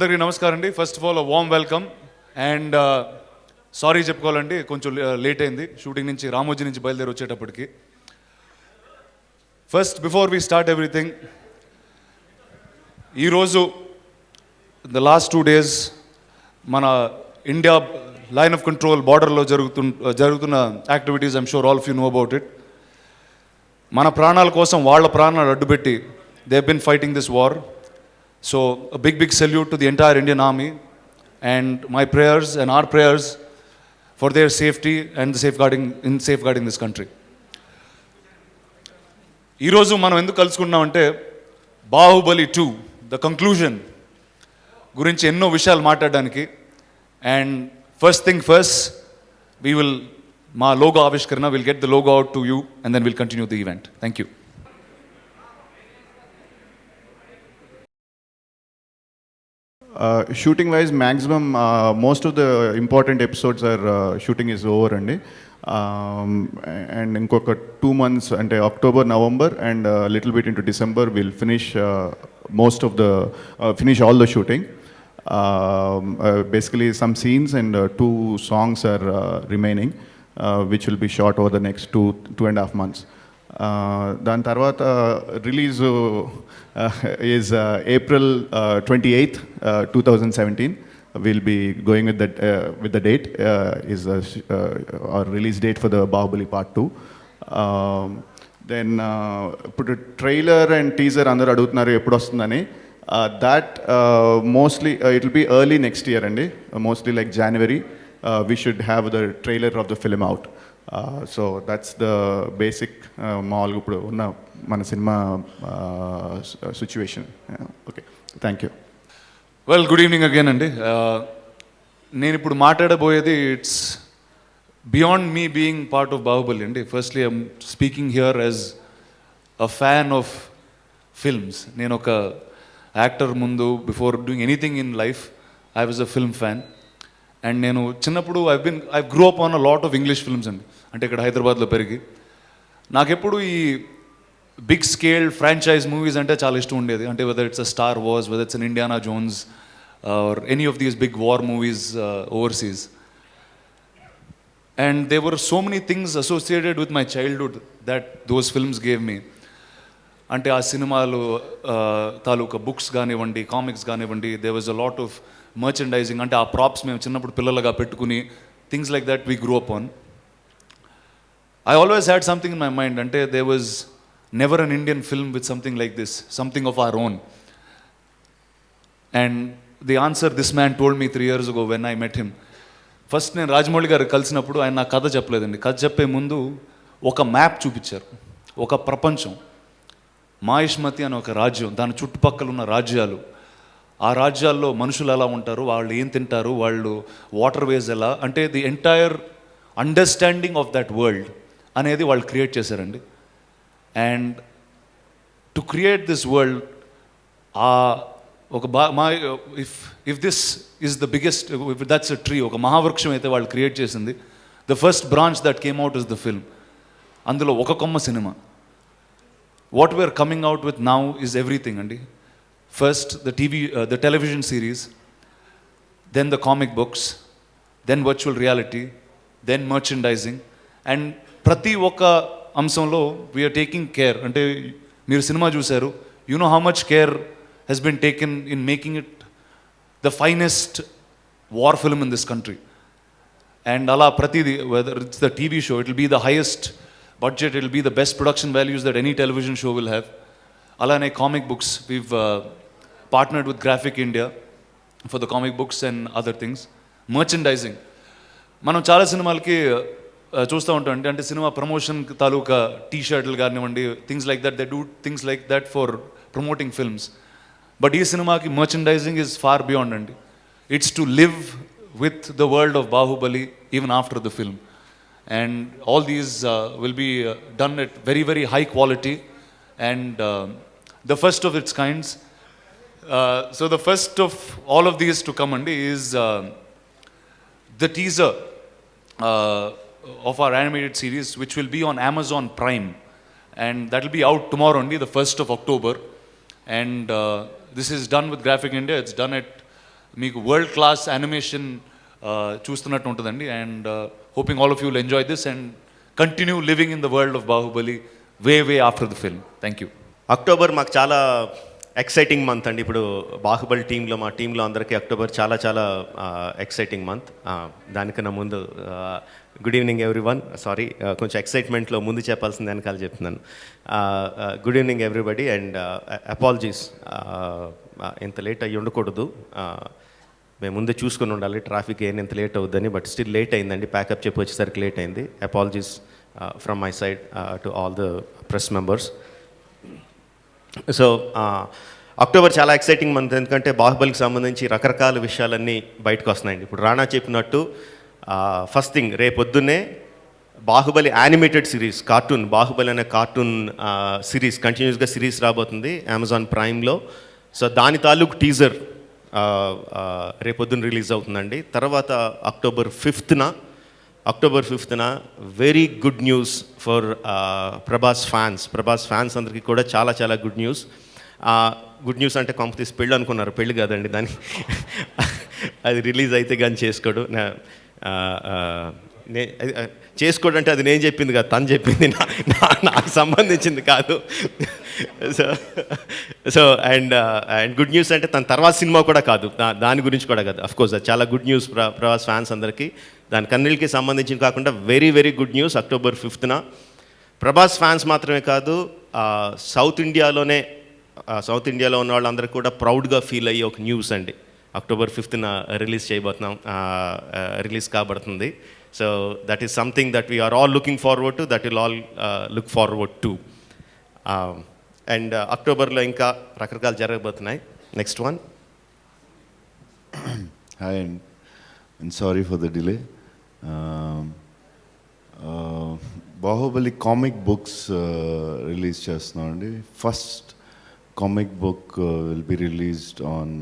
అందరికీ నమస్కారం అండి. First of all warm welcome and sorry చెప్పుకోవాలండి, కొంచెం లేట్ అయింది షూటింగ్ నుంచి, రామోజీ నుంచి బయలుదేరి వచ్చేటప్పటికి. First before we start everything, ఈరోజు ద లాస్ట్ 2 days మన ఇండియా లైన్ ఆఫ్ కంట్రోల్ బార్డర్లో జరుగుతున్న activities, I'm sure all of you know about it. మన ప్రాణాల కోసం వాళ్ళ ప్రాణాలు అడ్డుపెట్టి they have been fighting this war. So a big salute to the entire Indian Army, and my prayers and our prayers for their safety and the safeguarding this country. ఈ రోజు మనం ఎందుకు కలుసుకున్నామంటే బాహుబలి 2 ద కంక్లూజన్ గురించి ఎన్నో విషయాలు మాట్లాడడానికి. And first thing first, we will మా logo ఆవిష్కరణ, will get the logo out to you and then will continue the event. Thank you. Shooting wise, maximum most of the important episodes are shooting is over andi, and inkoka 2 months ante October, November and a little bit into December we'll finish most of the finish all the shooting. Basically some scenes and 2 songs are remaining, which will be shot over the next 2.5 months. దాని తర్వాత release is April 28th, 2017. We'll be going with the date is our release date for the Bahubali Part 2. Then put a trailer and teaser అందరూ అడుగుతున్నారు ఎప్పుడు వస్తుందని. That mostly it will be early next year అండి, mostly like January. We should have the trailer of the film out. So that's the basic మామూలుగా ఇప్పుడు ఉన్న మన cinema situation. Okay, thank you. Well, good evening again అండి. నేను ఇప్పుడు మాట్లాడబోయేది it's beyond me being part of Baahubali అండి. Firstly I'm speaking here as a fan of films. నేను ఒక యాక్టర్ ముందు, before doing anything in life, I was a film fan. And నేను చిన్నప్పుడు I grow up on a lot of English films అండి. అంటే ఇక్కడ హైదరాబాద్లో పెరిగి నాకెప్పుడు ఈ బిగ్ స్కేల్ ఫ్రాంచైజ్ మూవీస్ అంటే చాలా ఇష్టం ఉండేది. అంటే whether it's a Star Wars, whether it's an Indiana Jones or any of these big war movies overseas. And they were so many things associated with my childhood that those films gave me. అంటే ఆ సినిమాలు తాలూకా books కానివ్వండి, comics కానివ్వండి, they was a lot of merchandising. అంటే ఆ props మేము చిన్నప్పుడు పిల్లలుగా పెట్టుకుని, things like that we grow up on. I always had something in my mind, అంటే they was never an Indian film with something like this, something of our own. And the answer this man told me 3 years ago when I met him. First నేను రాజమౌళి గారు కలిసినప్పుడు ఆయన నాకు కథ చెప్పలేదండి. కథ చెప్పే ముందు ఒక మ్యాప్ చూపించారు, ఒక ప్రపంచం, మాయిష్మతి అనే ఒక రాజ్యం, దాని చుట్టుపక్కల ఉన్న రాజ్యాలు, ఆ రాజ్యాల్లో మనుషులు ఎలా ఉంటారు, వాళ్ళు ఏం తింటారు, వాళ్ళు వాటర్ వేస్ ఎలా, అంటే the entire understanding of that world అనేది వాళ్ళు క్రియేట్ చేశారండి. And to create this world, ఒక if this is the biggest, if that's a tree, ఒక మహావృక్షం అయితే వాళ్ళు క్రియేట్ చేసింది, the first branch that came out is the film. అందులో ఒక కొమ్మ cinema. What we're coming out with now is everything అండి. First, the television series, then the comic books, then virtual reality, then merchandising. And ప్రతి ఒక్క అంశంలో we are taking care. అంటే మీరు సినిమా చూశారు, you know how much care he's been taken in making it the finest war film in this country. And అలా ప్రతిదీ, whether it's the TV show, it will be the highest budget, it will be the best production values that any television show will have. Alane comic books, we've partnered with Graphic India for the comic books and other things. Merchandising, మనం చాలా సినిమాలకి చూస్తూ ఉంటాం, అంటే cinema promotion తాలూకా టీ-షర్ట్లు కానివ్వండి, things like that, they do things like that for promoting films. But ఈ సినిమాకి merchandising is far beyond అండి. It's to live with the world of Baahubali even after the film. And all these will be done at very, very high quality and the first of its kinds. So the first of all of these to come andi is the teaser of our animated series, which will be on Amazon Prime, and that will be out tomorrow only, the 1st of October. And this is done with Graphic India. It's done at మీకు world class animation చూస్తున్నట్టు ఉంటుందండి. And hoping all of you will enjoy this and continue living in the world of Baahubali way after the film. Thank you. October మాకు చాలా exciting month అండి. ఇప్పుడు బాహుబలి టీంలో మా టీంలో అందరికీ అక్టోబర్ చాలా చాలా ఎక్సైటింగ్ మంత్. దానికన్నా ముందు గుడ్ ఈవినింగ్ ఎవ్రీవన్. సారీ, కొంచెం ఎక్సైట్మెంట్లో ముందు చెప్పాల్సింది వెనకాల చెప్తున్నాను. Good evening everybody and apologies. ఇంత లేట్ అయ్యి ఉండకూడదు, మేము ముందే చూసుకొని ఉండాలి ట్రాఫిక్ ఇంత లేట్ అవుద్దని. బట్ స్టిల్ లేట్ అయిందండి, ప్యాకప్ చెప్పి వచ్చేసరికి లేట్ అయింది. Apologies from my side to all the press members. So October చాలా ఎక్సైటింగ్ మంత్, ఎందుకంటే బాహుబలికి సంబంధించి రకరకాల విషయాలన్నీ బయటకు వస్తున్నాయండి. ఇప్పుడు రాణా చెప్పినట్టు ఫస్ట్ థింగ్, రేపొద్దున్నే Baahubali animated series cartoon, Baahubali అనే కార్టూన్ సిరీస్ కంటిన్యూస్గా సిరీస్ రాబోతుంది అమెజాన్ ప్రైమ్లో. సో దాని తాలూకు టీజర్ రేపొద్దున రిలీజ్ అవుతుందండి. తర్వాత అక్టోబర్ 5న very good news for Prabhas fans అందరికీ కూడా చాలా చాలా గుడ్ న్యూస్. గుడ్ న్యూస్ అంటే కంపెనీస్ పెళ్ళి అనుకున్నారు, పెళ్ళి కాదండి దాన్ని. అది రిలీజ్ అయితే కానీ చేసుకోడు. చేసుకోడు అంటే అది నేను చెప్పింది కాదు, తను చెప్పింది, నాకు సంబంధించింది కాదు. సో అండ్ గుడ్ న్యూస్ అంటే తన తర్వాత సినిమా కూడా కాదు, దాని గురించి కూడా కాదు. అఫ్కోర్స్ అది చాలా గుడ్ న్యూస్ ప్రభాస్ ఫ్యాన్స్ అందరికీ. దాని కన్నీళ్ళకి సంబంధించి కాకుండా very very good news October 5న. ప్రభాస్ ఫ్యాన్స్ మాత్రమే కాదు, సౌత్ ఇండియాలో ఉన్న వాళ్ళందరూ కూడా ప్రౌడ్గా ఫీల్ అయ్యే ఒక న్యూస్ అండి. అక్టోబర్ 5న రిలీజ్ కాబడుతుంది. So that is something that we're all looking forward to, that will all look forward to. And అక్టోబర్లో ఇంకా రకరకాలు జరగబోతున్నాయి. Next one. Hi and sorry for the delay. Baahubali comic books release చేస్తున్నాం అండి. First comic book will be released on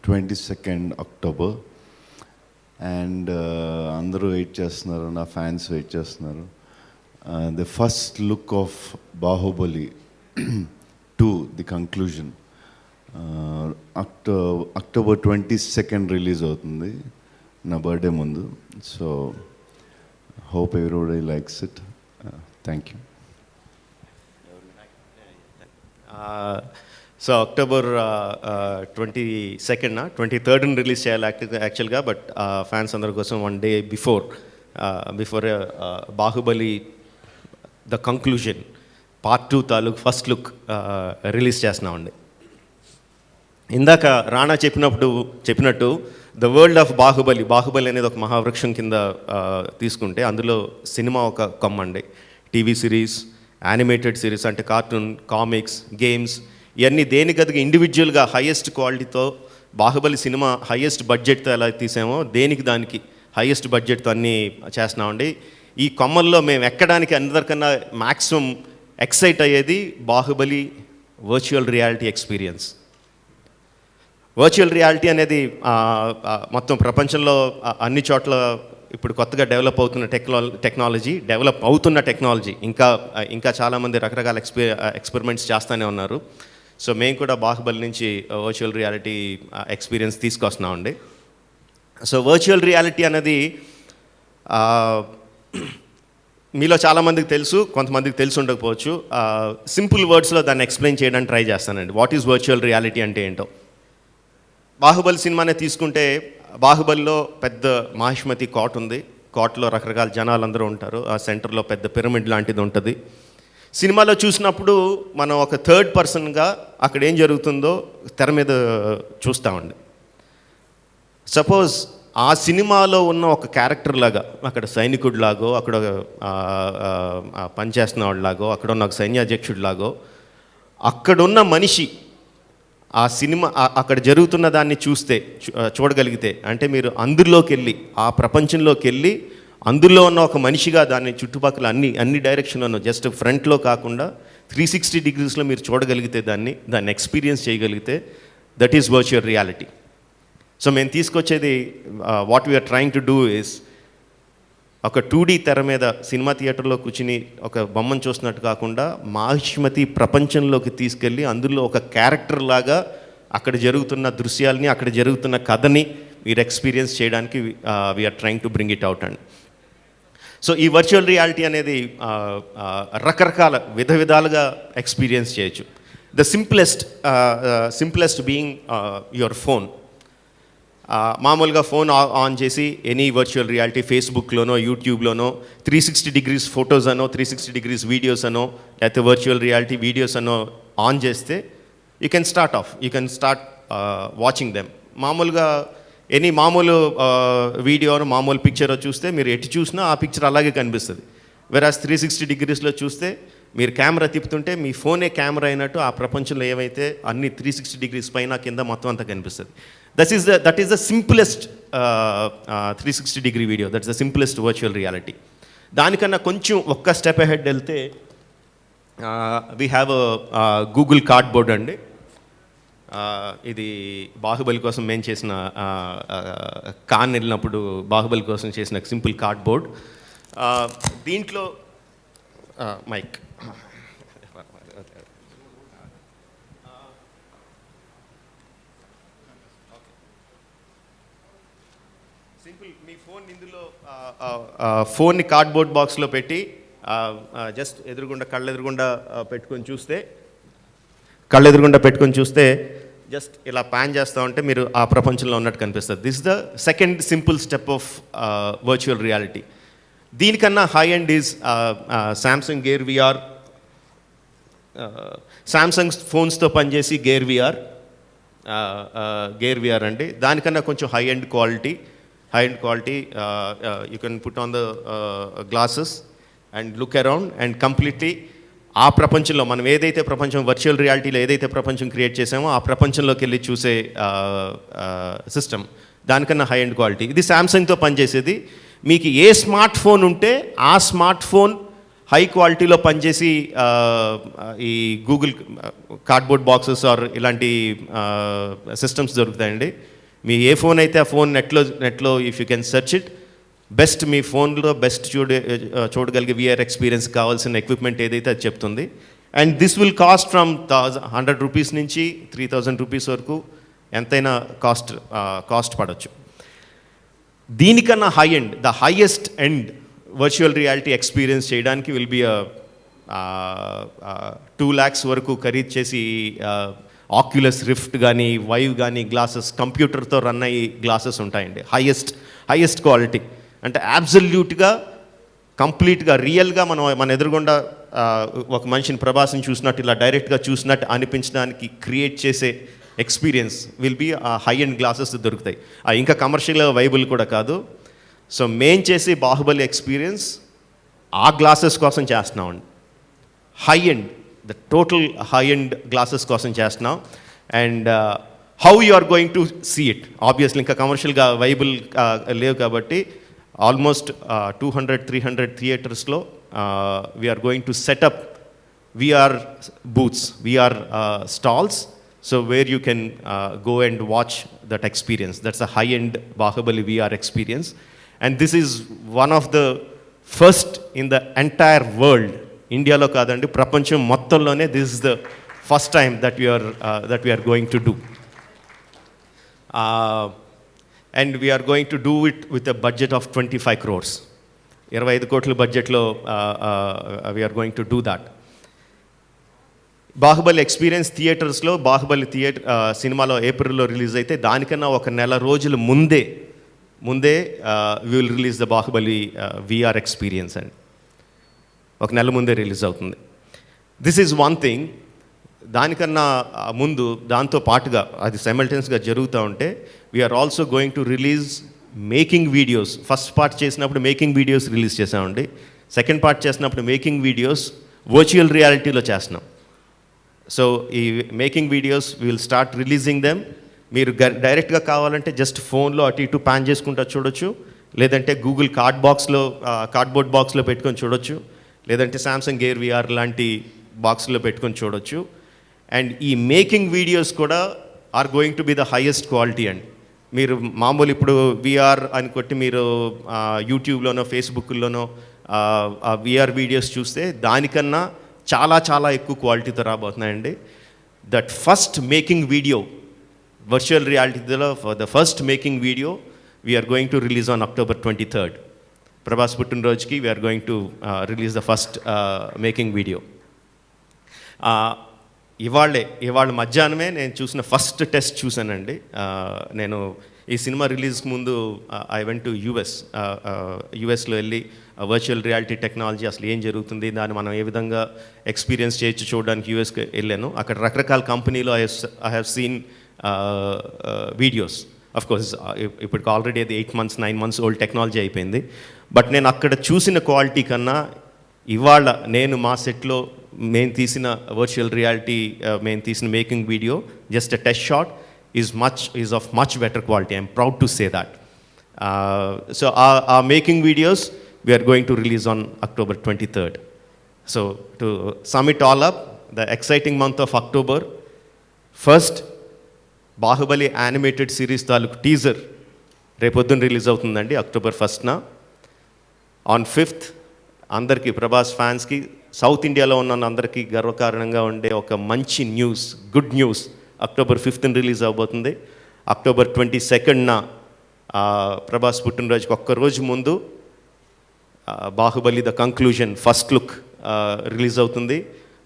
22nd October. And అందరూ wait చేస్తున్నారు, నా fans wait చేస్తున్నారు. The first look of Baahubali 2, the conclusion, October 22nd release అవుతుంది, నా birthday ముందు. So hope everybody likes it. Thank you. So October 22nd 23rd release చేయాలి యాక్చువల్గా. But fans అందరి కోసం 1 day before Baahubali the conclusion Part 2 తాలూకు first look release చేస్తున్నామండి. ఇందాక రాణా చెప్పినట్టు ద వరల్డ్ ఆఫ్ బాహుబలి అనేది ఒక మహావృక్షం కింద తీసుకుంటే అందులో సినిమా ఒక కొమ్మండి. టీవీ సిరీస్, యానిమేటెడ్ సిరీస్ అంటే కార్టూన్, కామిక్స్, గేమ్స్, ఇవన్నీ దేనికదిగా ఇండివిజువల్గా హైయెస్ట్ క్వాలిటీతో బాహుబలి సినిమా హైయెస్ట్ బడ్జెట్తో ఎలా తీసామో దానికి హైయెస్ట్ బడ్జెట్తో అన్నీ చేస్తున్నామండి. ఈ కొమ్మల్లో మేము ఎక్కడానికి అందరికన్నా మ్యాక్సిమం ఎక్సైట్ అయ్యేది Baahubali virtual reality experience. Virtual reality అనేది మొత్తం ప్రపంచంలో అన్ని చోట్ల ఇప్పుడు కొత్తగా డెవలప్ అవుతున్న టెక్నాలజీ. ఇంకా చాలామంది రకరకాల ఎక్స్పెరిమెంట్స్ చేస్తూనే ఉన్నారు. సో మేము కూడా బాహుబలి నుంచి వర్చువల్ రియాలిటీ ఎక్స్పీరియన్స్ తీసుకొస్తున్నామండి. సో వర్చువల్ రియాలిటీ అనేది మీలో చాలామందికి తెలుసు, కొంతమందికి తెలిసి ఉండకపోవచ్చు. సింపుల్ వర్డ్స్లో దాన్ని ఎక్స్ప్లెయిన్ చేయడానికి ట్రై చేస్తానండి. వాట్ ఈజ్ వర్చువల్ రియాలిటీ అంటే ఏంటో. బాహుబలి సినిమానే తీసుకుంటే బాహుబలిలో పెద్ద మహిష్మతి కోట ఉంది. కోటలో రకరకాల జనాలందరూ ఉంటారు. ఆ సెంటర్లో పెద్ద పిరమిడ్ లాంటిది ఉంటుంది. సినిమాలో చూసినప్పుడు మనం ఒక థర్డ్ పర్సన్గా అక్కడ ఏం జరుగుతుందో తెర మీద చూస్తామండి. సపోజ్ ఆ సినిమాలో ఉన్న ఒక క్యారెక్టర్ లాగా, అక్కడ సైనికుడిలాగో, అక్కడ పనిచేస్తున్న వాళ్ళలాగో, అక్కడ ఉన్న ఒక సైన్యాధ్యక్షుడిలాగో, అక్కడున్న మనిషి ఆ సినిమా అక్కడ జరుగుతున్న దాన్ని చూడగలిగితే, అంటే మీరు అందులోకి వెళ్ళి, ఆ ప్రపంచంలోకి వెళ్ళి అందులో ఉన్న ఒక మనిషిగా దాన్ని చుట్టుపక్కల అన్ని డైరెక్షన్లోనూ జస్ట్ ఫ్రంట్లో కాకుండా 360 degreesలో మీరు చూడగలిగితే, దాన్ని ఎక్స్పీరియన్స్ చేయగలిగితే, that is virtual reality. So మేము తీసుకొచ్చేది what we're trying to do is ఒక 2D తెర మీద సినిమా థియేటర్లో కూర్చుని ఒక బొమ్మను చూస్తున్నట్టు కాకుండా మహిష్మతి ప్రపంచంలోకి తీసుకెళ్ళి అందులో ఒక క్యారెక్టర్ లాగా అక్కడ జరుగుతున్న దృశ్యాలని, అక్కడ జరుగుతున్న కథని మీరు ఎక్స్పీరియన్స్ చేయడానికి we're trying to bring it out అండి. సో ఈ వర్చువల్ రియాలిటీ అనేది రకరకాల విధాలుగా ఎక్స్పీరియన్స్ చేయొచ్చు. The simplest being your phone. మామూలుగా ఫోన్ ఆన్ చేసి ఎనీ వర్చువల్ రియాలిటీ ఫేస్బుక్లోనో యూట్యూబ్లోనో 360 degrees ఫొటోస్ అనో 360 degrees వీడియోస్ అనో లేకపోతే వర్చువల్ రియాలిటీ వీడియోస్ అనో ఆన్ చేస్తే you can start watching them. మామూలుగా ఎనీ మామూలు వీడియోను మామూలు పిక్చర్ చూస్తే మీరు ఎటు చూసినా ఆ పిక్చర్ అలాగే కనిపిస్తుంది. వెరాజ్ 360 degreesలో చూస్తే మీరు కెమెరా తిప్పుతుంటే మీ ఫోనే కెమెరా అయినట్టు ఆ ప్రపంచంలో ఏవైతే అన్ని 360 degrees పైన కింద మొత్తం అంతా కనిపిస్తుంది. That is the simplest 360 degree video. That's the simplest virtual reality. దానికన్నా కొంచెం ఒక్క స్టెప్ అహెడ్ వెళ్తే వీ హ్యావ్ గూగుల్ కార్డ్బోర్డ్ అండి. ఇది బాహుబలి కోసం మేము చేసిన కాన్ వెళ్ళినప్పుడు బాహుబలి కోసం చేసిన సింపుల్ కార్డ్బోర్డ్. దీంట్లో మైక్ సింపుల్ మీ ఫోన్ ఇందులో ఫోన్ని కార్డ్బోర్డ్ బాక్స్లో పెట్టి జస్ట్ కళ్ళెదురుగుండా పెట్టుకొని చూస్తే జస్ట్ ఇలా ప్యాన్ చేస్తూ ఉంటే మీరు ఆ ప్రపంచంలో ఉన్నట్టు కనిపిస్తుంది. This the second simple step of virtual reality. దీనికన్నా high end is Samsung gear VR. Samsung ఫోన్స్తో పనిచేసి గేర్ విఆర్ అండి. దానికన్నా కొంచెం high end quality you can put on the glasses and look around and completely ఆ ప్రపంచంలో మనం ఏదైతే ప్రపంచం వర్చువల్ రియాలిటీలో ఏదైతే ప్రపంచం క్రియేట్ చేసామో ఆ ప్రపంచంలోకి వెళ్ళి చూసే సిస్టమ్. దానికన్నా హై ఎండ్ క్వాలిటీ. ఇది శాంసంగ్తో పనిచేసేది. మీకు ఏ స్మార్ట్ ఫోన్ ఉంటే ఆ స్మార్ట్ ఫోన్ హై క్వాలిటీలో పనిచేసి ఈ గూగుల్ కార్డ్బోర్డ్ బాక్సెస్ ఆర్ ఇలాంటి సిస్టమ్స్ దొరుకుతాయండి. మీ ఏ ఫోన్ అయితే ఆ ఫోన్ నెట్లో if you can search it, best మీ ఫోన్లో బెస్ట్ చూడగలిగే విఆర్ ఎక్స్పీరియన్స్ కావాల్సిన ఎక్విప్మెంట్ ఏదైతే అది చెప్తుంది. And this will cost from 100 rupees నుంచి 3000 rupees వరకు ఎంతైనా కాస్ట్ పడవచ్చు. దీనికన్నా high end, the highest end virtual reality experience చేయడానికి విల్ బి 2 lakhs వరకు ఖరీదు చేసి ఆక్యులస్ రిఫ్ట్ కానీ వైవ్ కానీ గ్లాసెస్, కంప్యూటర్తో రన్ అయ్యి గ్లాసెస్ ఉంటాయండి. హైయెస్ట్ క్వాలిటీ అంటే అబ్సల్యూట్గా కంప్లీట్గా రియల్గా మన ఎదురుగుండా ఒక మనిషిని ప్రభాస్ని చూసినట్టు ఇలా డైరెక్ట్గా చూసినట్టు అనిపించడానికి క్రియేట్ చేసే ఎక్స్పీరియన్స్ విల్ బీ ఆ హై ఎండ్ గ్లాసెస్ దొరుకుతాయి. ఇంకా కమర్షియల్గా వైబుల్ కూడా కాదు. సో మేం చేసే బాహుబలి ఎక్స్పీరియన్స్ ఆ గ్లాసెస్ కోసం చేస్తున్నామండి. High end, the total high end glasses కోసం చేస్తున్నాం. And how you are going to see it, obviously ఇంకా కమర్షియల్గా వైబుల్ లేవు కాబట్టి ఆల్మోస్ట్ 200-300 థియేటర్స్లో we are going to set up VR booths, VR stalls, so where you can go and watch that experience. That's a high-end Bahubali VR experience. And this is one of the first in the entire world. India lo kadandi, prapancham mottallone this is the first time that we are going to do. And we are going to do it with a budget of 25 crores. 25 కోట్ల బడ్జెట్లో we are going to do that. Baahubali experience థియేటర్స్లో బాహుబలి సినిమాలో ఏప్రిల్లో release అయితే దానికన్నా ఒక నెల రోజుల ముందే we will release the Baahubali VR experience అండి. ఒక నెల ముందే రిలీజ్ అవుతుంది. This is one thing. దానికన్నా ముందు దాంతో పాటుగా అది సైమల్టేనియస్గా జరుగుతూ ఉంటే we are also going to release making videos. First part చేసినప్పుడు మేకింగ్ వీడియోస్ రిలీజ్ చేసామండి. సెకండ్ పార్ట్ చేసినప్పుడు మేకింగ్ వీడియోస్ వర్చువల్ రియాలిటీలో చేస్తున్నాం. సో ఈ making videos will start releasing them. మీరు డైరెక్ట్గా కావాలంటే జస్ట్ ఫోన్లో అటు ఇటు ప్యాన్ చేసుకుంటూ చూడొచ్చు, లేదంటే గూగుల్ కార్డ్బోర్డ్ బాక్స్లో పెట్టుకొని చూడొచ్చు, లేదంటే శాంసంగ్ గేర్ విఆర్ లాంటి బాక్స్లో పెట్టుకొని చూడొచ్చు. అండ్ ఈ మేకింగ్ వీడియోస్ కూడా are going to be the highest quality అండి. మీరు మామూలు ఇప్పుడు విఆర్ అని కొట్టి మీరు యూట్యూబ్లోనో ఫేస్బుక్లోనో విఆర్ వీడియోస్ చూస్తే దానికన్నా చాలా చాలా ఎక్కువ క్వాలిటీతో రాబోతున్నాయండి. That first making video virtual reality for the first making video we are going to release on October 23rd. Prabhas Puttunrojki, we are going to release the first making video. ఇవాళ మధ్యాహ్నమే నేను చూసిన ఫస్ట్ టెస్ట్ చూశానండి. నేను ఈ cinema release ముందు I went to యుఎస్లో వెళ్ళి వర్చువల్ రియాలిటీ టెక్నాలజీ అసలు ఏం జరుగుతుంది, దాన్ని మనం ఏ విధంగా ఎక్స్పీరియన్స్ చేయొచ్చు చూడడానికి యుఎస్కి వెళ్ళాను. అక్కడ రకరకాల కంపెనీలో I have seen videos. Of course ఇప్పటికి ఆల్రెడీ అది 8 months 9 months ఓల్డ్ టెక్నాలజీ అయిపోయింది. బట్ నేను అక్కడ చూసిన క్వాలిటీ కన్నా ఇవాళ నేను మా సెట్లో మేము తీసిన వర్చువల్ రియాలిటీ మేము తీసిన making video just a test shot is of much better quality. I'm proud to say that. So ఆ making videos we're going to release on October 23rd. So to sum it all up, the exciting month of October, first Baahubali animated series తాలూకు teaser రేపొద్దున release అవుతుందండి October 1st. On 5th అందరికీ ప్రభాస్ ఫ్యాన్స్కి, south ఇండియాలో ఉన్న అందరికీ గర్వకారణంగా ఉండే ఒక మంచి news, good news, October 5th release అవబోతుంది. October 22nd ప్రభాస్ పుట్టినరోజుకి ఒక్కరోజు ముందు Baahubali the conclusion first look release అవుతుంది.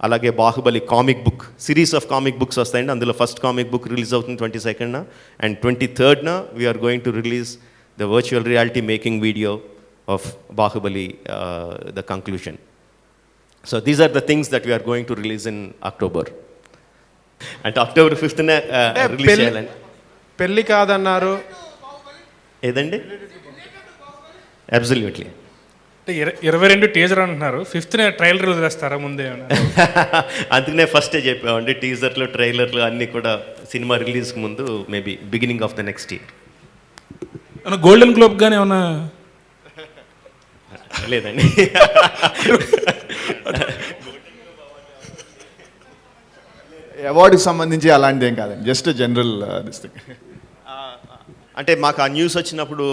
అలాగే Baahubali comic book, series of comic books వస్తాయండి, అందులో ఫస్ట్ కామిక్ బుక్ రిలీజ్ అవుతుంది 22nd. And 23rd we're going to release the virtual reality making video of Bahubali, the conclusion. So these are the things that we are going to release in October. And October 5th release cheyalani. పెళ్లి కాదన్నారు. ఏదండి? Absolutely. 22 teaser అంటున్నారు, 5th trailer వదిలేస్తారా ముందే? అందుకనే ఫస్టే చెప్పామండి, టీజర్లు ట్రైలర్లు అన్నీ కూడా సినిమా రిలీజ్కి ముందు maybe beginning of the next year. Golden globe కానీ ఏమన్నా? లేదండి. అవార్డుకి సంబంధించి అలాంటిది ఏం కాదండి, జస్ట్ జనరల్ దిస్ థింగ్. అంటే మాకు ఆ న్యూస్ వచ్చినప్పుడు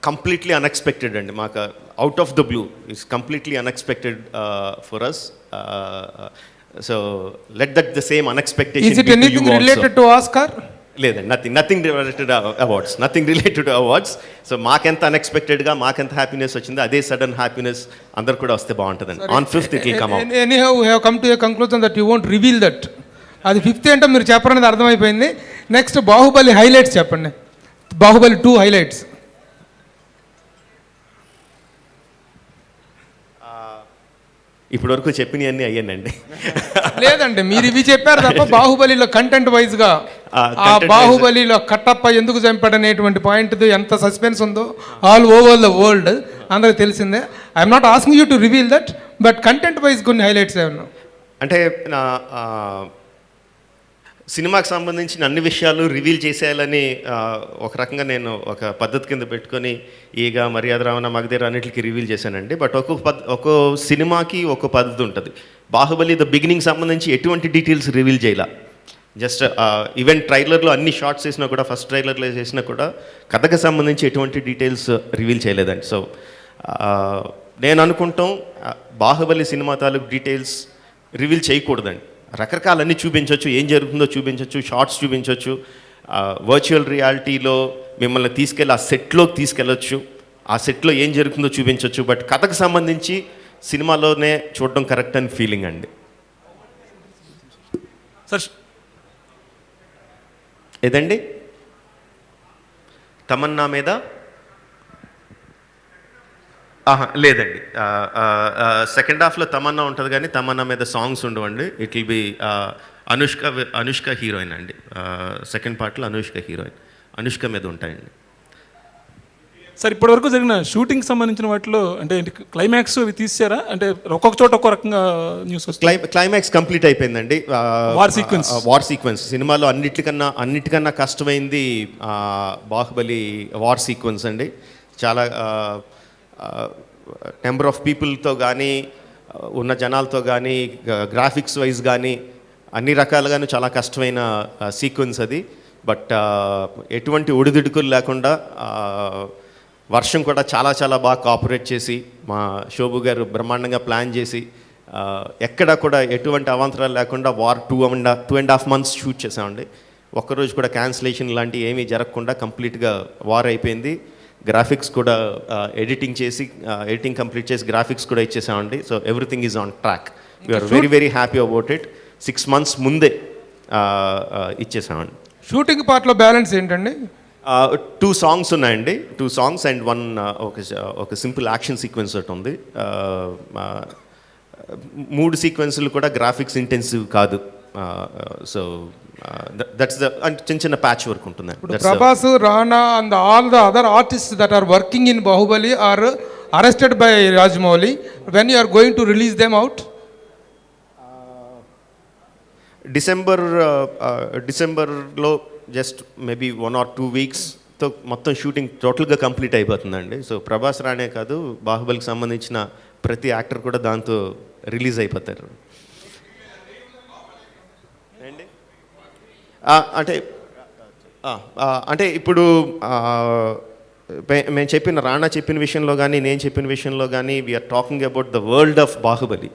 కంప్లీట్లీ అన్ఎక్స్పెక్టెడ్ అండి, మాకు out of the blue, it's completely unexpected for us. So let that the same unexpectation. Is it anything related to Oscar? లేదండి, nothing related awards, nothing related awards. So మాకెంత అన్ఎక్స్పెక్టెడ్గా మాకెంత happiness వచ్చిందో అదే sudden happiness అందరు కూడా వస్తే బాగుంటుందండి. On 5th it will come out. Anyhow, we have come to a conclusion that you won't reveal that. అది 5th అంటే మీరు చెప్పరనేది అర్థమైపోయింది. నెక్స్ట్ బాహుబలి హైలైట్స్ చెప్పండి, బాహుబలి 2 హైలైట్స్. ఇప్పటి వరకు చెప్పినవన్నీ అయ్యానండి. లేదండి, మీరు ఇవి చెప్పారు తప్ప బాహుబలిలో కంటెంట్ వైజ్గా ఆ బాహుబలిలో కట్టప్ప ఎందుకు చంపాడనేటువంటి పాయింట్ ఎంత సస్పెన్స్ ఉందో ఆల్ ఓవర్ ద వరల్డ్ అందరికి తెలిసిందే. I'm not asking you to reveal that, but content wise కొన్ని హైలైట్స్ ఏమన్నా అంటే నా సినిమాకి సంబంధించిన అన్ని విషయాలు రివీల్ చేసేయాలని ఒక రకంగా నేను ఒక పద్ధతి కింద పెట్టుకొని ఈగ, మర్యాద రావణ, మగధీర అన్నిటికీ రివీల్ చేశానండి. బట్ ఒక్కో సినిమాకి ఒక పద్ధతి ఉంటుంది. బాహుబలి ద బిగినింగ్ సంబంధించి ఎటువంటి డీటెయిల్స్ రివీల్ చేయాల, జస్ట్ ఈవెన్ ట్రైలర్లో అన్ని షార్ట్స్ చేసినా కూడా, ఫస్ట్ ట్రైలర్లో చేసినా కూడా కథకు సంబంధించి ఎటువంటి డీటెయిల్స్ రివీల్ చేయలేదండి. సో నేను అనుకుంటాం బాహుబలి సినిమా తాలూకు డీటెయిల్స్ రివీల్ చేయకూడదండి. రకరకాలన్నీ చూపించవచ్చు, ఏం జరుగుతుందో చూపించవచ్చు, షార్ట్స్ చూపించవచ్చు, వర్చువల్ రియాలిటీలో మిమ్మల్ని తీసుకెళ్ళి ఆ సెట్లోకి తీసుకెళ్ళచ్చు, ఆ సెట్లో ఏం జరుగుతుందో చూపించవచ్చు. బట్ కథకు సంబంధించి సినిమాలోనే చూడడం కరెక్ట్ అని ఫీలింగ్ అండి. సార్ ఏదండి? తమన్నా మీద లేదండి, సెకండ్ హాఫ్లో తమన్నా ఉంటుంది కానీ తమన్నా మీద సాంగ్స్ ఉండవండి. It will B Anushka heroine అండి. సెకండ్ పార్ట్లో అనుష్క హీరోయిన్, అనుష్క మీద ఉంటాయండి. సార్ ఇప్పటివరకు జరిగిన షూటింగ్ సంబంధించిన వాటిలో అంటే క్లైమాక్స్ అవి తీసారా? అంటే ఒక్కొక్క చోట ఒక్కో రకంగా న్యూస్ వస్తుంది. క్లైమాక్స్ కంప్లీట్ అయిపోయిందండి. వార్ సీక్వెన్స్ సినిమాలో అన్నిటికన్నా కష్టమైంది బాహుబలి వార్ సీక్వెన్స్ అండి. చాలా నెంబర్ ఆఫ్ పీపుల్తో కానీ, ఉన్న జనాలతో కానీ, గ్రాఫిక్స్ వైజ్ కానీ అన్ని రకాలుగాను చాలా కష్టమైన సీక్వెన్స్ అది. బట్ ఎటువంటి ఒడిదుడుకులు లేకుండా వర్షం కూడా చాలా చాలా బాగా కోఆపరేట్ చేసి మా శోభు గారు బ్రహ్మాండంగా ప్లాన్ చేసి ఎక్కడ కూడా ఎటువంటి అవాంతరాలు లేకుండా వార్ 2.5 months షూట్ చేసామండి. ఒక్కరోజు కూడా క్యాన్సిలేషన్ లాంటివి ఏమీ జరగకుండా కంప్లీట్గా వార్ అయిపోయింది. గ్రాఫిక్స్ కూడా ఎడిటింగ్ కంప్లీట్ చేసి గ్రాఫిక్స్ కూడా ఇచ్చేసామండి. So everything is on track. We're very very happy about it. 6 months ముందే ఇచ్చేసామండి. షూటింగ్ పార్ట్లో బ్యాలెన్స్ ఏంటండి? 2 songs ఉన్నాయండి. 2 songs అండ్ ఒక సింపుల్ యాక్షన్ సీక్వెన్స్ ఒకటి ఉంది. 3 సీక్వెన్స్లు కూడా గ్రాఫిక్స్ ఇంటెన్సివ్ కాదు. సో దట్స్ ద చిన్న చిన్న ప్యాచ్ వర్క్ ఉంటుంది. Prabhas, Rana and all the other artist that are working in Baahubali are arrested by Rajamouli. When you are going to release them out? డిసెంబర్లో జస్ట్ మేబీ 1 or 2 weeksతో మొత్తం షూటింగ్ టోటల్గా complete అయిపోతుందండి. So Prabhas రానే కాదు, బాహుబలికి సంబంధించిన ప్రతి యాక్టర్ కూడా దాంతో రిలీజ్ అయిపోతారు. అంటే ఇప్పుడు మేము చెప్పిన రాణా చెప్పిన విషయంలో కానీ నేను చెప్పిన విషయంలో కానీ we are talking about the world of Baahubali.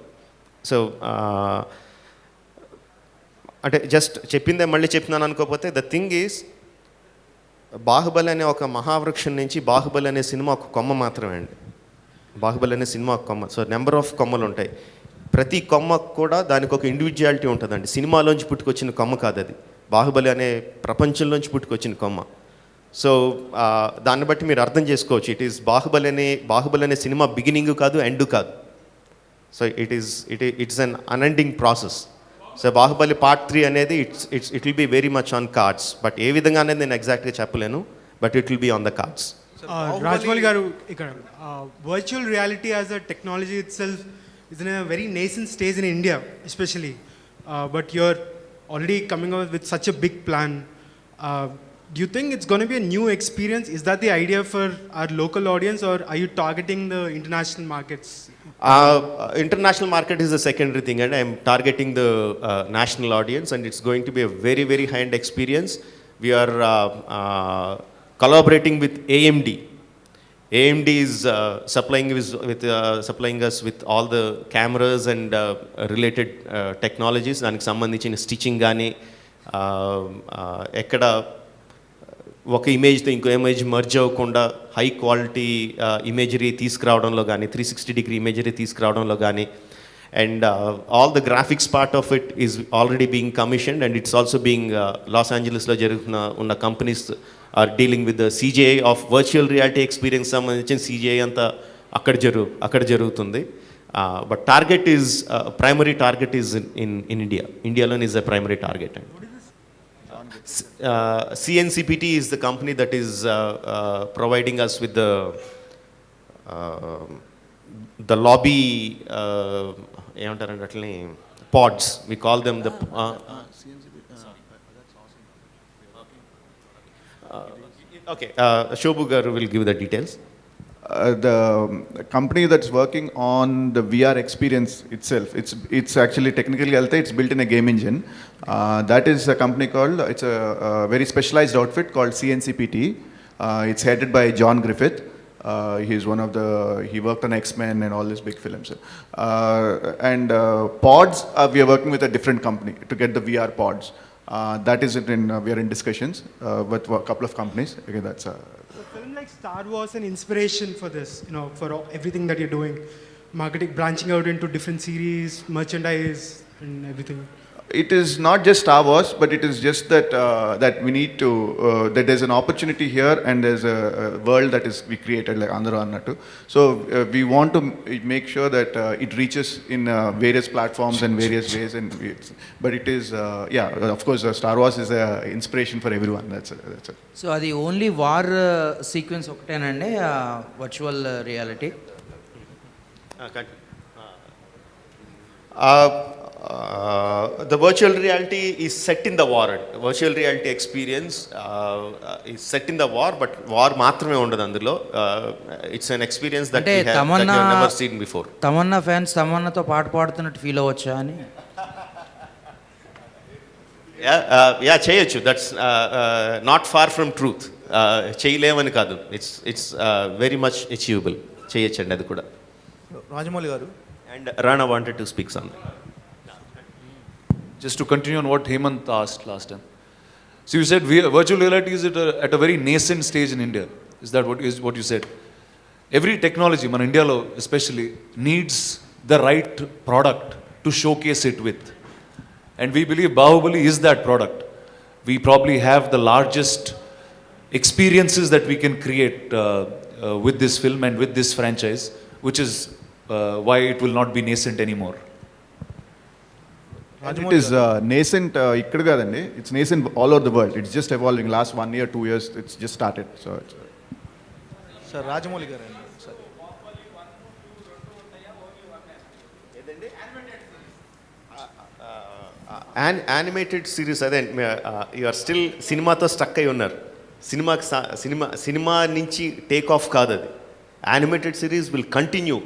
So అంటే జస్ట్ చెప్పిందే మళ్ళీ చెప్తున్నాను అనుకోకపోతే ద థింగ్ ఈజ్ బాహుబలి అనే ఒక మహావృక్షం నుంచి బాహుబలి అనే సినిమా ఒక కొమ్మ మాత్రమే అండి. బాహుబలి అనే సినిమా ఒక కొమ్మ. సో నెంబర్ ఆఫ్ కొమ్మలు ఉంటాయి. ప్రతి కొమ్మకు కూడా దానికి ఒక ఇండివిజువాలిటీ ఉంటుందండి. సినిమాలోంచి పుట్టుకొచ్చిన కొమ్మ కాదు అది, బాహుబలి అనే ప్రపంచంలోంచి పుట్టుకొచ్చిన కొమ్మ. సో దాన్ని బట్టి మీరు అర్థం చేసుకోవచ్చు. బాహుబలి అనే సినిమా బిగినింగ్ కాదు, ఎండ్ కాదు. So it's an unending process. So Baahubali part 3 అనేది it will be very much on cards. But ఏ విధంగా అనేది నేను ఎగ్జాక్ట్గా చెప్పలేను, but it will be on the cards. Rajamouli garu, ఇక్కడ virtual reality as a technology itself is in a very nascent stage in India especially, but you're already coming up with such a big plan. Do you think it's going to be a new experience? Is that the idea for our local audience, or are you targeting the international markets? International market is the secondary thing, and I'm targeting the national audience, and it's going to be a very very high-end experience. We are collaborating with AMD. AMD is supplying us with all the cameras and related technologies. దానికి సంబంధించిన stitching కానీ ఎక్కడ ఒక ఇమేజ్తో ఇంకో image merge అవ్వకుండా high quality imagery తీసుకురావడంలో కానీ, 360-degree ఇమేజరీ తీసుకురావడంలో కానీ, and all the graphics part of it is already being commissioned, and it's also being లాస్ ఏంజలస్లో ఉన్న companies are dealing with the CGI of virtual reality experience సంబంధించిన CGI అంతా అక్కడ జరుగుతుంది. But target is primary target is in ఇండియాలోనే is the primary target. And CNCPT is the company that is providing us with the lobby ఏమంటారంటే అట్లనే pods. We call them the okay, Shobhu garu will give the details. The company that's working on the VR experience itself, it's actually technically it's built in a game engine. That is a company called, it's a very specialized outfit called CNCPT. It's headed by John Griffith. He's one of he worked on X-Men and all these big films. And pods, we are working with a different company to get the VR pods. That is it. We are in discussions with a couple of companies. Okay, that's a film like Star Wars an inspiration for this, for everything that you're doing, marketing, branching out into different series, merchandise, and everything. It is not just Star Wars, but it is just that we need to that there's an opportunity here, and there's a world that is we created like Andhra Annattu. So we want to make sure that it reaches in various platforms and various ways. But it is of course Star Wars is a inspiration for everyone. That's it. So the only war sequence ఒకటేనండి virtual reality. The virtual reality is set in the war. Virtual reality experience is set in the war, but war మాత్రమే ఉండదు అందులో. It's an experience that we have never seen before. Tamannaah fans తమన్నాతో పాట పాడుతున్నట్టు feel అవ్వచ్చా అని? Yeah చేయొచ్చు. That's not far from truth. చేయలేమని కాదు, ఇట్స్ వెరీ మచ్ అచీవబుల్. చేయొచ్చండి అది కూడా. రాజమౌళి గారు and Rana wanted to speak something. Just to continue on what Hemant asked last time. So you said virtual reality is at a very nascent stage in India. Is that what you said? Every technology, man, India lo especially, needs the right product to showcase it with. And we believe Bahubali is that product. We probably have the largest experiences that we can create with this film and with this franchise, which is why it will not be nascent anymore. It is nascent ఇక్కడ కాదండి, it's nascent all over the world. It's just evolving. Last 1 year, 2 years, it's just started. So it's, sir Rajamouli గారు అండి sir. Animated series అదే you are still సినిమాతో stuck అయి ఉన్నారు. Cinema నుంచి take off కాదు అది. Animated series will continue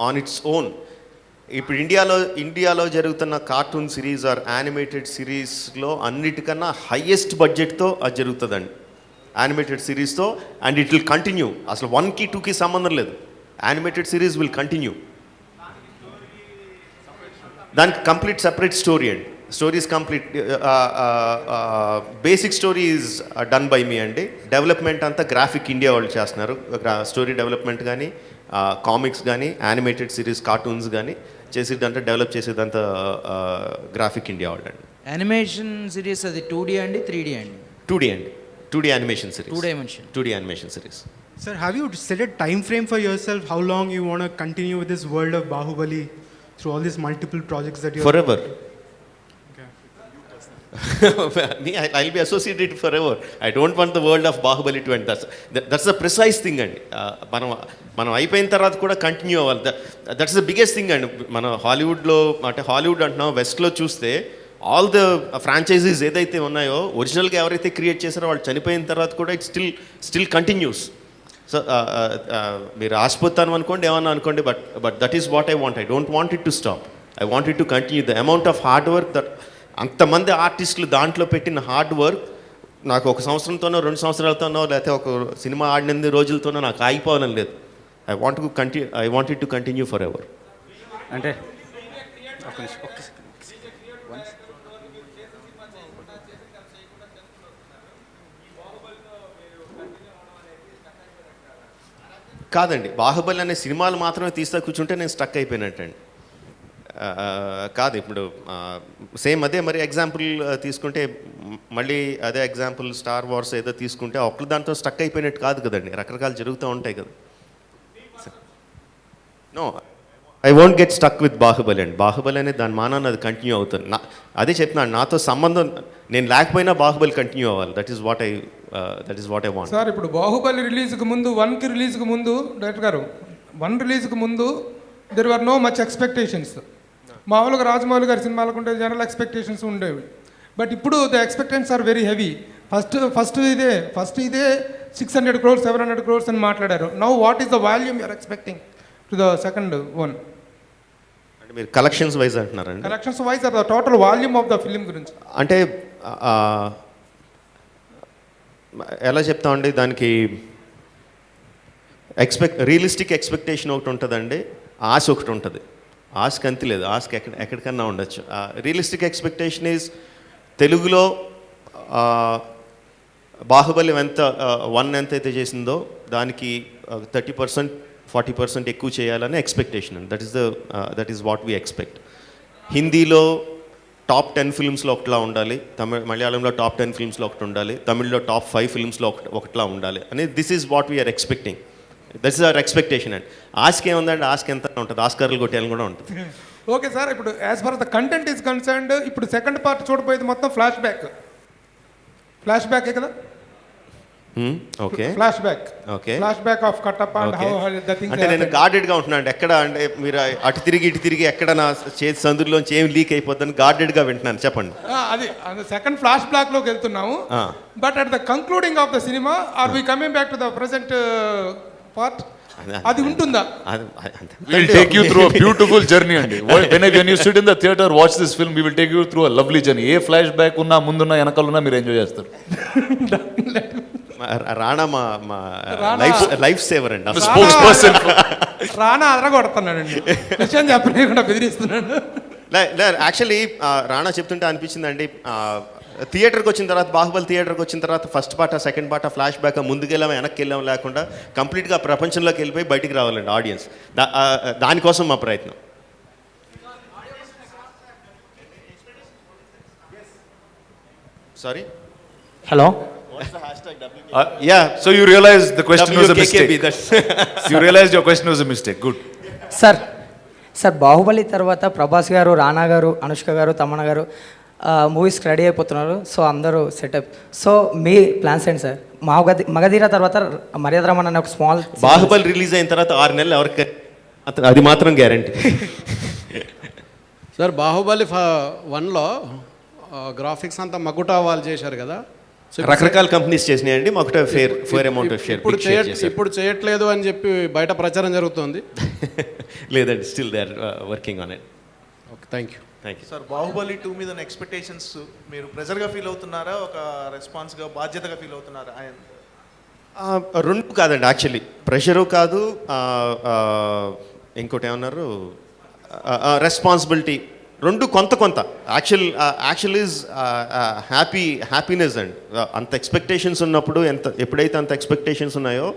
on its own. ఇప్పుడు ఇండియాలో జరుగుతున్న కార్టూన్ సిరీస్ ఆర్ యానిమేటెడ్ సిరీస్లో అన్నిటికన్నా హయ్యెస్ట్ బడ్జెట్తో అది జరుగుతుందండి యానిమేటెడ్ సిరీస్తో. And it will continue. అసలు 1కి 2కి సంబంధం లేదు. Animated series will continue. దానికి కంప్లీట్ సెపరేట్ స్టోరీ అండి. Stories complete basic story is done by me అండి. డెవలప్మెంట్ అంతా గ్రాఫిక్ ఇండియా వాళ్ళు చేస్తున్నారు. స్టోరీ డెవలప్మెంట్ కానీ కామిక్స్ కానీ యానిమేటెడ్ సిరీస్ కార్టూన్స్ కానీ చేసేదంతా డెవలప్ చేసేదంతా గ్రాఫిక్ ఇండియా వాళ్ళు అండి. యానిమేషన్ సిరీస్ అది 2D అండి 3D అండి? 2D అండి. 2D animation series. 2 dimension. 2D animation series. Sir, have you set a time frame for yourself? How long you want to continue with this world of Bahubali through all these multiple projects that you Forever. Okay. Me, I'll be associated forever. I don't want the world of Bahubali to end. That's the precise thing అండి. మనం అయిపోయిన తర్వాత కూడా continue అవ్వాలి. That's the biggest thing అండి. మన హాలీవుడ్లో అంటే హాలీవుడ్ అంటున్నాం, వెస్ట్లో చూస్తే ఆల్ ద ఫ్రాంచైజీస్ ఏదైతే ఉన్నాయో ఒరిజినల్గా ఎవరైతే క్రియేట్ చేశారో వాళ్ళు చనిపోయిన తర్వాత కూడా ఇట్ స్టిల్ కంటిన్యూస్. సో మీరు ఆశపోతాను అనుకోండి, ఏమన్నా అనుకోండి, but that is what I want. I don't want it to stop. I want it to continue. The amount of hard work that అంతమంది ఆర్టిస్టులు దాంట్లో పెట్టిన హార్డ్ వర్క్ నాకు 1 సంవత్సరంతోనో 2 సంవత్సరాలతోనో లేకపోతే ఒక సినిమా ఆడిన రోజులతోనో నాకు ఆగిపోవాలని లేదు. I want it to continue for ever. అంటే కాదండి, బాహుబలి అనే సినిమాలు మాత్రమే తీస్తా కూర్చుంటే నేను స్టక్ అయిపోయినట్టండి. కాదు, ఇప్పుడు సేమ్ అదే మరి ఎగ్జాంపుల్ తీసుకుంటే మళ్ళీ అదే ఎగ్జాంపుల్ స్టార్ వార్స్ ఏదో తీసుకుంటే ఒక్కరు దాంతో స్టక్ అయిపోయినట్టు కాదు కదండి, రకరకాలు జరుగుతూ ఉంటాయి కదా. No, I won't get stuck with Baahubali అండి. బాహుబలి అనేది దాని మానాన్ని అది కంటిన్యూ అవుతుంది. అదే చెప్తున్నాను, నాతో సంబంధం నేను లేకపోయినా బాహుబలి కంటిన్యూ అవ్వాలి. That is what I want. Sir ఇప్పుడు బాహుబలి రిలీజ్కి ముందు 1కి రిలీజ్కి ముందు డైరెక్టర్ గారు 1 రిలీజ్కి ముందు there were no much expectations. మామూలుగా రాజమౌళి గారి సినిమాలకు ఉండే జనరల్ ఎక్స్పెక్టేషన్స్ ఉండేవి. బట్ ఇప్పుడు the expectations are very heavy. First ఇదే 600 crores 700 crores అని మాట్లాడారు. Now what is the volume you are expecting to the second one? అంటే మీరు కలెక్షన్స్ వైజ్ అంటున్నారండి? Collections wise are the total volume of the film గురించి. అంటే ఎలా చెప్తామండి, దానికి రియలిస్టిక్ ఎక్స్పెక్టేషన్ ఒకటి ఉంటుందండి, ఆశ ఒకటి ఉంటుంది. ఆశకి అంతి లేదు, ఆశకి ఎక్కడికన్నా ఉండొచ్చు. రియలిస్టిక్ ఎక్స్పెక్టేషన్ ఈజ్ తెలుగులో బాహుబలి 1 ఎంతైతే చేసిందో దానికి 30% 40% ఎక్కువ చేయాలని ఎక్స్పెక్టేషన్ అండి. That is what we expect. హిందీలో టాప్ 10 ఫిల్మ్స్లో ఒకటిలా ఉండాలి, మలయాళంలో టాప్ 10 ఫిల్మ్స్లో ఒకటి ఉండాలి, తమిళ్లో టాప్ 5 ఫిల్మ్స్లో ఒకటిలా ఉండాలి అనేది this is what we are expecting. That is our expectation అండి. ఆస్కి ఏముందండి, ఆస్కి ఎంత ఉంటుంది, ఆస్కార్లు కొట్టేయాలని కూడా ఉంటుంది. ఓకే సార్, ఇప్పుడు as for the content is concerned ఇప్పుడు సెకండ్ పార్ట్ చూడబోయేది మొత్తం ఫ్లాష్ బ్యాకే కదా? Okay, flash back. Okay, flash back of Kattappa and how the things. అంటే నేను గార్డెడ్గా ఉంటున్నాను. ఎక్కడ అంటే మీరు అటు తిరిగి ఎక్కడ నా చేతి సందులోంచి ఏం లీక్ అయిపోద్దని గార్డెడ్గా వింటున్నాను. చెప్పండి. అది సెకండ్ ఫ్లాష్ బ్యాక్ లోకి వెళ్తున్నాము. But at the concluding of the సినిమా are we coming back to the present part? అది ఉంటుందా? We'll take you through a beautiful journey అండి. When you sit in the theater, watch this film, we will take you through a lovely journey. A flash back ఉన్నా, ముందున్నా, వెనకాలన్నా మీరు enjoy చేస్తారు. రాణా మా life saver అండి. రానా అదరగొడుతున్నాడండి, విషయం చెప్పలేకుండా బెదిరిస్తున్నాడు. Actually Rana చెప్తుంటే అనిపించిందండి, థియేటర్కి వచ్చిన తర్వాత బాహుబలి థియేటర్కి వచ్చిన తర్వాత first part second part flash back ముందుకు వెళ్ళాము వెనక్కి వెళ్ళాము లేకుండా కంప్లీట్గా ప్రపంచంలోకి వెళ్ళిపోయి బయటికి రావాలండి ఆడియన్స్. దానికోసం మా ప్రయత్నం. Sorry, hello. Yeah, So you realize the question was a mistake. WKKB, You realized your question was a mistake. Good. Sir Baahubali తర్వాత ప్రభాస్ గారు, రానా గారు, అనుష్క గారు, తమన్నా గారు మూవీస్కి రెడీ అయిపోతున్నారు. సో అందరూ సెటప్. సో మీ ప్లాన్స్ ఏంటి సార్? మగధీర తర్వాత మర్యాద రమణ అనే ఒక స్మాల్ బాహుబలి రిలీజ్ అయిన తర్వాత 6 నెలలు ఎవరికి అది మాత్రం గ్యారంటీ. సార్ బాహుబలి 1లో గ్రాఫిక్స్ అంతా మకుటా వాళ్ళు చేశారు కదా. సో రకరకాల కంపెనీస్ చేసినాయండి, మాకు ఫేర్ అమౌంట్ ఆఫ్ షేర్. ఇప్పుడు చేయట్లేదు అని చెప్పి బయట ప్రచారం జరుగుతుంది. లేదండి, still they are working on it. Okay, thank you. Sir Baahubali 2 మీద ఎక్స్పెక్టేషన్స్ మీరు ప్రెజర్గా ఫీల్ అవుతున్నారా, ఒక రెస్పాన్స్గా బాధ్యతగా ఫీల్ అవుతున్నారా? రెండు కాదండి, యాక్చువల్లీ ప్రెషరు కాదు, ఇంకోటి ఏమన్నారు, రెస్పాన్సిబిలిటీ, రెండు కొంత యాక్చువల్ ఈజ్ హ్యాపీనెస్ అండ్ అంత ఎక్స్పెక్టేషన్స్ ఉన్నప్పుడు ఎప్పుడైతే అంత ఎక్స్పెక్టేషన్స్ ఉన్నాయో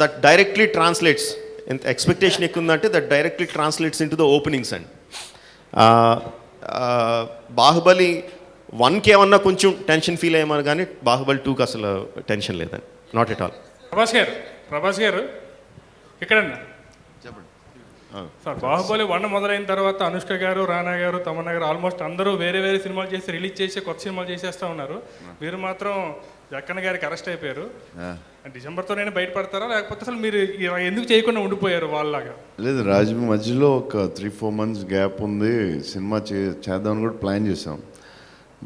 దట్ డైరెక్ట్లీ ట్రాన్స్లేట్స్. ఎంత ఎక్స్పెక్టేషన్ ఎక్కువ ఉందంటే that directly translates in to the openings and Baahubali 1కి ఏమన్నా కొంచెం టెన్షన్ ఫీల్ అయ్యామని కానీ బాహుబలి 2కి అసలు టెన్షన్ లేదండి, నాట్ ఎట్ ఆల్. ప్రభాస్ గారు ఇక్కడన్నా సార్, బాహుబలి 1 మొదలైన తర్వాత అనుష్క గారు, రానా గారు, తమన్నా గారు ఆల్మోస్ట్ అందరూ వేరే సినిమాలు చేసి రిలీజ్ చేసి కొత్త సినిమాలు చేసేస్తూ ఉన్నారు. మీరు మాత్రం జక్కన్న గారికి అరెస్ట్ అయిపోయారు. డిసెంబర్తోనే బయటపడతారా, లేకపోతే అసలు మీరు ఎందుకు చేయకుండా ఉండిపోయారు వాళ్ళలాగా? లేదు, రాజు మధ్యలో ఒక 3-4 months గ్యాప్ ఉంది. సినిమా చేద్దామని కూడా ప్లాన్ చేసాం.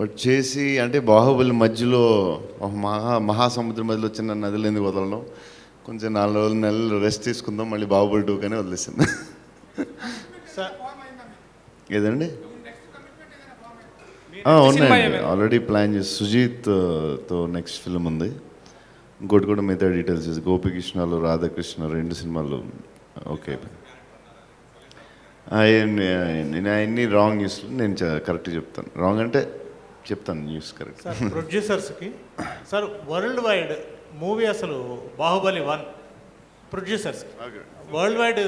బట్ చేసి అంటే బాహుబలి మధ్యలో ఒక మహాసముద్రం మధ్యలో చిన్న నదులు ఎందుకు వదలడం, కొంచెం 4 నెలలు రెస్ట్ తీసుకుందాం, మళ్ళీ బాహుబలి 2 కానీ వదిలేసింది. ఏదండి? ఉన్నాయండి, ఆల్రెడీ ప్లాన్ చేసి సుజీత్తో నెక్స్ట్ ఫిల్మ్ ఉంది. ఇంకోటి కూడా మిగతా డీటెయిల్స్ చేసి గోపికృష్ణలో రాధాకృష్ణ 2 సినిమాలు ఓకే. అన్ని రాంగ్ న్యూస్లు నేను కరెక్ట్గా చెప్తాను, రాంగ్ అంటే చెప్తాను న్యూస్ కరెక్ట్. సార్ ప్రొడ్యూసర్స్కి సార్ వరల్డ్ వైడ్ మూవీ అసలు బాహుబలి 1 ప్రొడ్యూసర్స్ వరల్డ్ వైడ్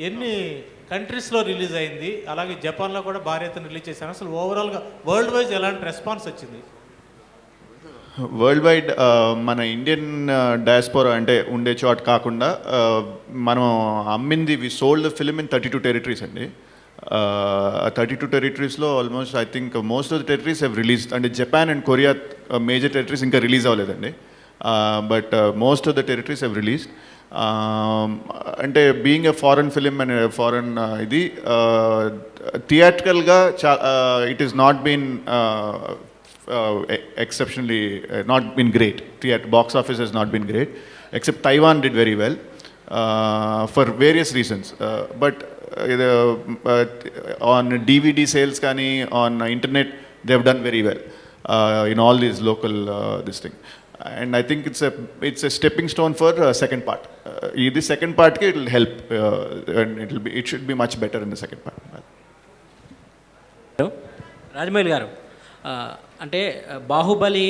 ఎన్ని కంట్రీస్లో రిలీజ్ అయింది, అలాగే జపాన్లో కూడా భారీ ఎత్తున రిలీజ్ చేశాను. అసలు ఓవరాల్గా వరల్డ్ వైజ్ ఎలాంటి రెస్పాన్స్ వచ్చింది? వరల్డ్ వైడ్ మన ఇండియన్ డయాస్పోరా అంటే ఉండే చోట కాకుండా మనం అమ్మింది we sold film in 32 territories అండి. 32 టెరిటరీస్లో almost I think most of the territories have released. అంటే Japan and Korea major territories ఇంకా రిలీజ్ అవ్వలేదండి, but most of the territories have released. అంటే being a foreign film and foreign ఇది థియేట్రికల్గా it is not been exceptionally not been great. Box office has not been great, except Taiwan did very well for various reasons. But on DVD sales kani, on internet, they have done very well in all these local this thing. And I think it's a stepping stone for second part. The second part it will help, and it should be much better in the second part. Rajamouli గారు, అంటే Baahubali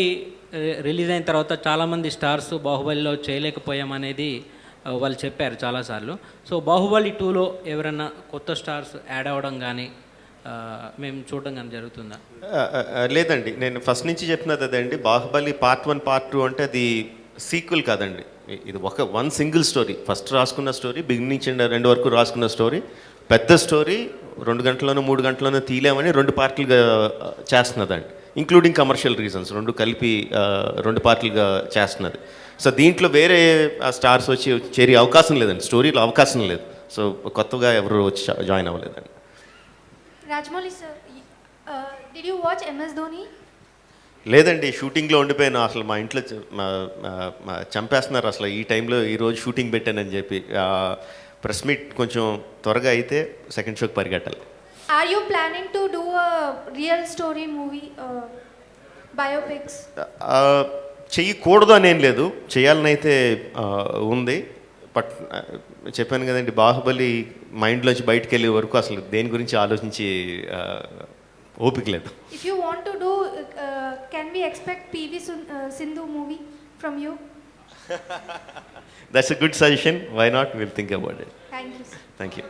release అయిన తర్వాత చాలామంది stars బాహుబలిలో చేయలేకపోయామనేది వాళ్ళు చెప్పారు చాలాసార్లు. So Baahubali 2లో ఎవరైనా కొత్త స్టార్స్ యాడ్ అవ్వడం కానీ మేము చూడడం కానీ జరుగుతుందా? లేదండి, నేను ఫస్ట్ నుంచి చెప్తున్నది అదండి. బాహుబలి పార్ట్ 1 పార్ట్ 2 అంటే అది సీక్వెల్ కాదండి. ఇది వన్ సింగిల్ స్టోరీ. ఫస్ట్ రాసుకున్న స్టోరీ, బిగినింగ్ నుంచి 2 వరకు రాసుకున్న స్టోరీ, పెద్ద స్టోరీ 2 గంటల్లోనూ 3 గంటల్లోనూ తీయలేమని 2 పార్ట్లుగా చేస్తున్నదండి, ఇంక్లూడింగ్ కమర్షియల్ రీజన్స్. 2 కలిపి 2 పార్ట్లుగా చేస్తున్నది. సో దీంట్లో వేరే స్టార్స్ వచ్చి చేరే అవకాశం లేదండి, స్టోరీలో అవకాశం లేదు. సో కొత్తగా ఎవరు వచ్చి జాయిన్ అవ్వలేదండి. Rajamouli sir, did you watch MS Dhoni? లేదండి, షూటింగ్లో ఉండిపోయాను. అసలు మా ఇంట్లో చంపేస్తున్నారు అసలు. ఈ టైంలో ఈరోజు షూటింగ్ పెట్టానని చెప్పి ప్రెస్ మీట్ కొంచెం త్వరగా అయితే సెకండ్ షోకి పరిగెట్టాలి. Are you planning to do a real story movie, biopics? చెయ్యకూడదు అనేం లేదు, చేయాలని అయితే ఉంది. బట్ చెప్పాను కదండి, బాహుబలి మైండ్లోంచి బయటకు వెళ్ళే వరకు అసలు దేని గురించి ఆలోచించి ఓపిక లేదు. If you want to do can we expect PV Sindhu movie from you? That's a good suggestion, why not, will think about it. Thank you, sir. Thank you.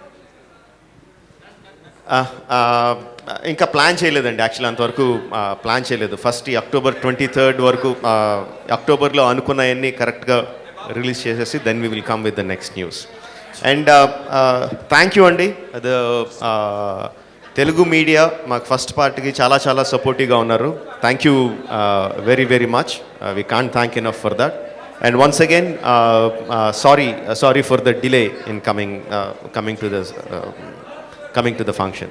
ఇంకా ప్లాన్ చేయలేదండి యాక్చువల్లీ, అంతవరకు ప్లాన్ చేయలేదు. First ఈ October 23rd వరకు, అక్టోబర్లో అనుకున్నవన్నీ కరెక్ట్గా release చేసేసి then we will come with the next news. And thank you అండి, అది తెలుగు మీడియా మాకు ఫస్ట్ పార్ట్కి చాలా చాలా సపోర్టివ్గా ఉన్నారు. Thank you very very much. We can't thank enough for that. And once again, sorry for the delay in coming to the function.